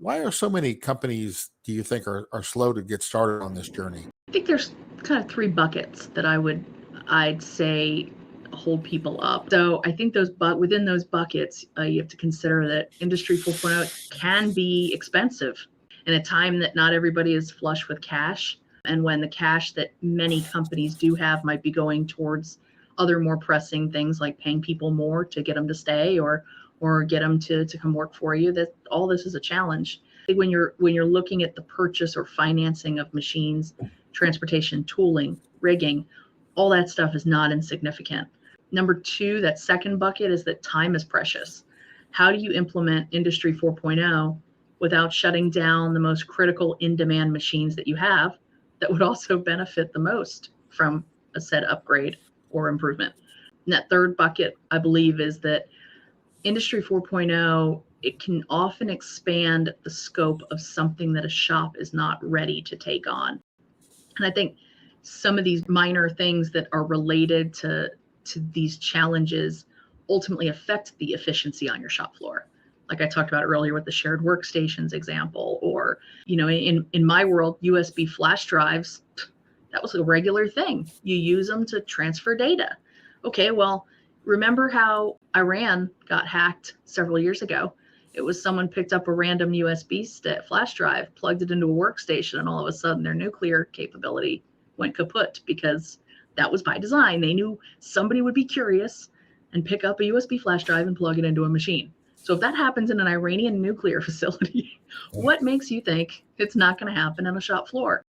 Why are so many companies, do you think, are slow to get started on this journey? I think there's kind of three buckets that I'd say hold people up. So I think within those buckets, you have to consider that Industry 4.0 can be expensive in a time that not everybody is flush with cash, and when the cash that many companies do have might be going towards other more pressing things like paying people more to get them to stay or get them to come work for you. That all this is a challenge. I think when you're looking at the purchase or financing of machines, transportation, tooling, rigging, all that stuff is not insignificant. Number two, that second bucket is that time is precious. How do you implement Industry 4.0 without shutting down the most critical in-demand machines that you have that would also benefit the most from a said upgrade or improvement? And that third bucket, I believe, is that Industry 4.0, it can often expand the scope of something that a shop is not ready to take on. And I think some of these minor things that are related to these challenges ultimately affect the efficiency on your shop floor. Like I talked about earlier with the shared workstations example, or, in my world, USB flash drives, that was a regular thing. You use them to transfer data. Okay, well, remember how Iran got hacked several years ago? It was someone picked up a random USB flash drive, plugged it into a workstation, and all of a sudden their nuclear capability went kaput because that was by design. They knew somebody would be curious and pick up a USB flash drive and plug it into a machine. So if that happens in an Iranian nuclear facility, what makes you think it's not going to happen on a shop floor?